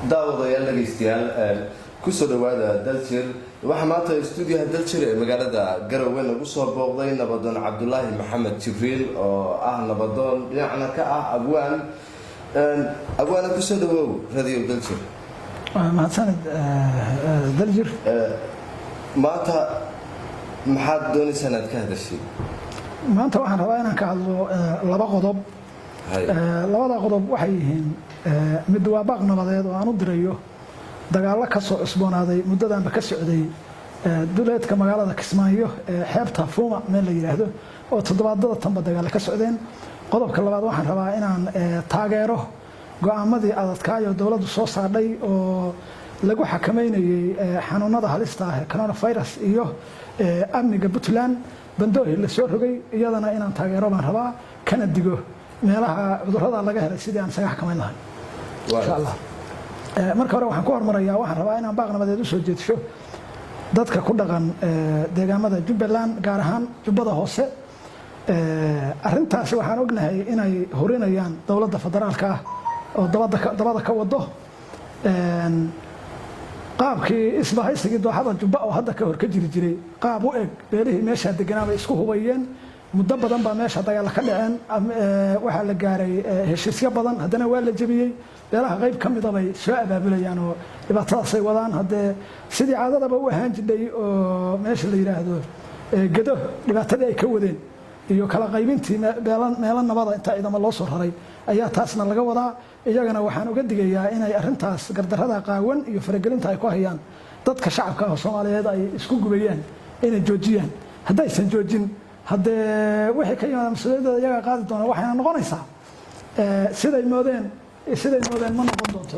daawadayaal dhageystayaal kusoo dhawaada Daljir waxa maanta stuudiyaha Daljir ee magaalada Garowe lagu soo booqday nabadoon Cabdullaahi Maxamed Jibriil oo ah nabadoon dhinacna ka ah abwaan kusoo dhawow radio Daljir mahadsanid Daljir maanta maxaad doonaysaa inaad ka hadashay maanta waxaan rabaa inaan ka hadlo laba qodob labada qodob waxay yihiin mid waa baaq nabadeed oo aan u dirayo dagaalo ka soo cusboonaaday muddadanba ka socday duleedka magaalada Kismaayo xeebta Fuuma meel la yiraahdo oo toddobaadada tanba dagaalo ka socdeen qodobka labaad waxaan rabaa inaan taageero go'aamadii adadkaayo dawladdu soo saarday oo lagu xakameynayay xanuunada halista ah coronavirus iyo amniga Puntland bandoohi la soo rogay iyadana inaan taageero baan rabaa kana digo meelaha cudurrada laga helay sidii aan saga xakameyn lahayn insha Allah marka hore waxaan ku hormarayaa waxaan rabaa inaan baaq nabadeed u soo jeedsho dadka ku dhaqan deegaamada Jubbaland gaar ahaan Jubbada Hoose arrintaas waxaan ognahay inay horinayaan dawladda federaalka ah oo dabada ka wado qaabkii isbahaysigii dooxada Jubba oo hadda ka hor ka jiri jiray qaab u eg beelihii meesha deganaa isku hubayeen muddo badan baa meesha dagaal ka dhaceen waxa la gaaray heshiisyo badan haddana waa la jabiyay beelaha qayb ka mid ah bay soo abaabulayaan oo dhibaatadaas ay wadaan hadee sidii caadadaba u ahaan jiray oo meesha la yiraahdo gado dhibaatadii ay ka wadeen iyo kala qaybintii meelo nabada inta ciidamo loo soo raray ayaa taasna laga wadaa iyagana waxaan uga digayaa inay arrintaas gardarrada qaawan iyo faragelinta ay ku hayaan dadka shacabka ah Soomaaliyeed ay isku gubayaan inay joojiyaan haddaysan joojin haddee wixii ka yimaada mas'uuliyadda iyaga qaadi doona waxayna noqonaysaa siday moodeen ma noqon doonto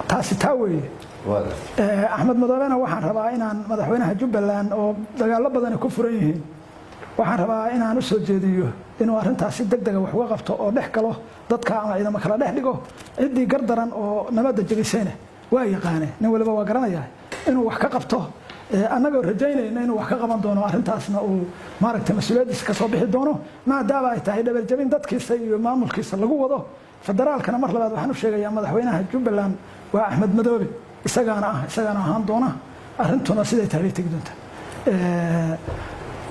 taasi taa weeye Axmed Madoobena waxaan rabaa inaan madaxweynaha Jubbaland oo dagaalo badan ku furan yihiin waxaan rabaa inaan u soo jeediyo inuu arrintaas si degdeg ah wax uga qabto oo dhex galo dadka ama ciidamo kala dhex dhigo cidii gardaran oo nabadda jabisayna waa yaqaan nin waliba waa garanayaa inuu wax ka qabto annagoo rajaynayna inuu wax ka qaban doono arrintaasna uu maaragtay mas'uuliyadiisa ka soo bixi doono maadaama ay tahay dhabar jabin dadkiisa iyo maamulkiisa lagu wado federaalkana mar labaad waxaan u sheegayaa madaxweynaha Jubbaland waa Axmed Madoobe isagaana ahaan doona arrintuna siday tahay tagi doonta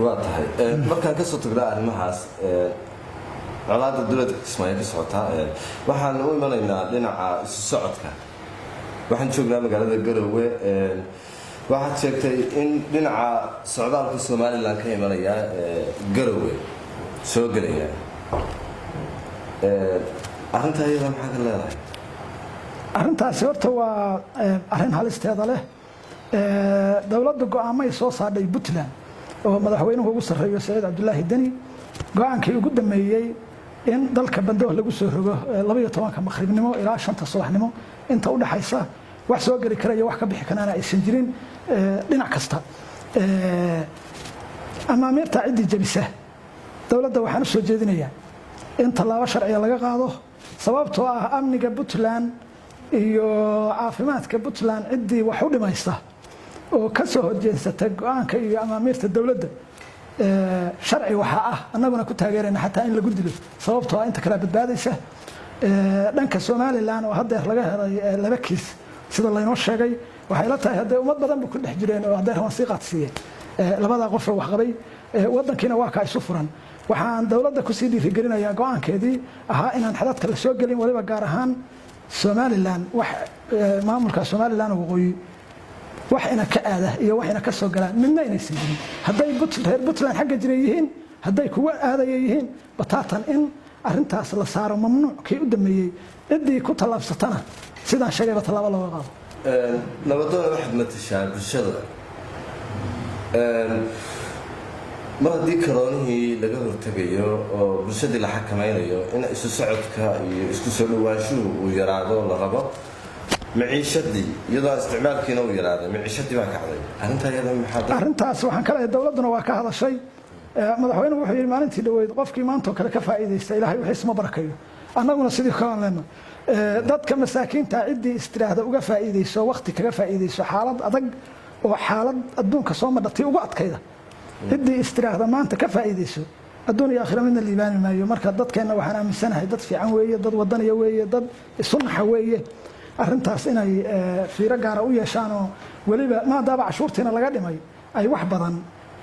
waa tahay markaan ka soo tagnaa arrimahaas colaadda dawladda Kismaayo ka socota waxaan u imanaynaa dhinaca isu socodka waxaan joognaa magaalada Garowe waxaad sheegtay in dhinaca socdaalka Soomaaliland ka imanaya Garowe soo galaya arrinta ayada maxaa ka leedahay arrintaas horta waa arrin halisteeda leh dawladda go'aamay soo saarday Puntland oo madaxweynuhu ugu sareeyo Saciid Cabdullaahi Dani go'aankii ugu dhameeyay in dalka bandooh lagu soo rogo 12 maqribnimo ilaa 5 subaxnimo inta u dhaxaysa wax soo gali kara iyo wax ka bixi kanaana aysan jirin dhinac kasta amaamirta cidii jabisa dawladda waxaan soo jeedinayaa in talaabo sharci laga qaado sababtoo ah amniga Puntland iyo caafimaadka Puntland cidii wax u dhimaysta oo ka soo horjeensata go'aanka iyo amaamirta dawladda sharci waxa ah annaguna ku taageerayna xataa in lagu dilo sababtoo ah inta kala badbaadaysa dhanka Soomaaliland oo hadda laga helay laba kiis sida la inoo sheegay waxay la tahay hadda ummad badan ku dhex jireen oo hadda rawan siiqad siiyay labada qof wax qabay wadankiina waa ka isu furan waxaan dawladda ku sii dhiirigelinayaa go'aankeedii ahaa inaan xadadka la soo galin waliba gaar ahaan Soomaaliland wax maamulka Soomaaliland oo qoyi wax ina ka aada iyo wax ina ka soo galaan midna inaysan jirin hadday Puntland xagga jireeyeen hadday kuwa aadaya yihiin bataatan in arrintaas la saaro mamnuuc kii u dhameeyay cidii ku talaabsatana sidaan sheegay talaabo loo qaado nabadoon waxaad matashaa bulshada mar haddii karoonihii laga hortagayo oo bulshadii la xakameynayo in isu socodka iyo isku soo dhawaanshuhu uu yaraado la rabo maciishadii iyadoo isticmaalkiina uu yaraaday maciishadii baa kacday arrintaas waxaan kale dawladuna waa ka hadashay madaxweynuhu wuxuu yiri maalintii dhaweyd qofkii maanta kale ka faa'iideystay ilaahay wixii isma barakayo annaguna sidii kalan leena dadka masaakiinta cidii istiraahada uga faa'iideyso waqti kaga faa'iideyso xaalad adag oo xaalad adduunka soo madhatay uga adkayda cidii istiraahada maanta ka faa'iideyso adduun iyo aakhira midna liibaani maayo marka dadkeena waxaan aaminsanahay dad fiican weeye dad wadaniya weeye dad sunnaxa weeye arrintaas inay fiiro gaara u yeeshaan oo weliba maadaama cashuurtiina laga dhimay ay wax badan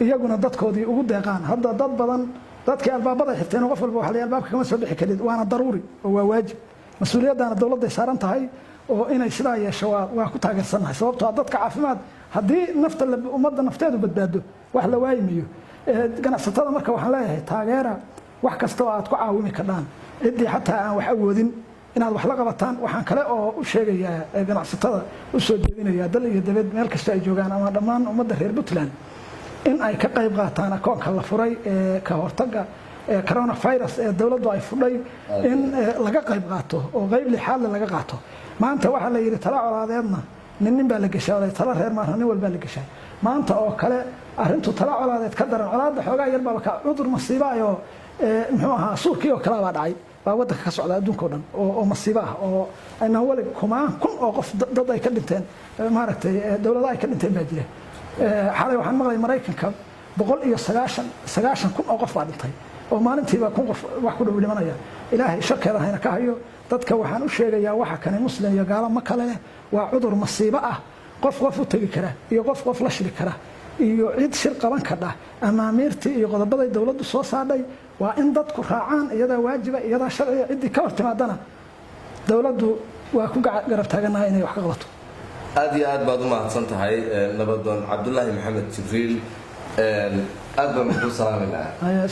iyaguna dadkoodii ugu deeqaan hadda dad badan dadkii albaabada xirteen qof walba waxa la albaabka kama soo bixi karin waana daruuri oo waa waajib mas'uuliyadana dawladda saaran tahay oo inay sidaa yeesho waa ku taageersanahay sababtoo dadka caafimaad haddii nafta ummadda nafteedu badbaado wax la waayimayo ganacsatada marka waxaan leeyahay taageera wax kasta oo aad ku caawimi kardhaan ciddii xataa aan wax awoodin inaad wax la qabataan waxaan kale oo u sheegayaa ganacsatada u soo jeedinayaa dal iyo dabad meel kasta ay joogaan ama dhammaan ummadda reer Puntland in ay ka qayb qaataan akoonka la furay ee ka hortagga coronavirus ee dawladdu ay fudhay in laga qayb qaato oo qayb lixaad laga qaato maanta waxa la yiri tala colaadeedna nin baa la gashay tala reer ma nin walba la gashay maanta oo kale arintu tala colaadeed ka daran colaadda xoogaa yar baa ka cudur masiibo ayo muxuu ahaa suurkii oo kala dhacay baa wadanka ka socda adduunka oo dhan oo masiibo ah oo ayna wali kumaan kun oo qof dad ay ka dhinteen maaragtay dawladda ay ka dhinteen baa jira xalay waxaan maqlay Mareykanka 190 kun oo qof baa dhintay oo maalintiiba kun qof wax ku dhow dhimanaya ilaahay shakeeda hayna ka hayo dadka waxaan u sheegayaa waxa kan muslim iyo gaalo ma kale waa cudur masiibo ah qof u tagi kara iyo qof la shiri kara iyo cid shir qaban kara amaamiirtii iyo qodobada dawladdu soo saadhay waa in dadku raacaan iyada waajiba iyada sharci cidii ka hortimaadana dawladdu waa ku garab taaganahay inay wax ka qabato aad iyo aad baad u mahadsan tahay nabadoon Cabdullaahi Maxamed Jibriil aad baan ku salaaminaa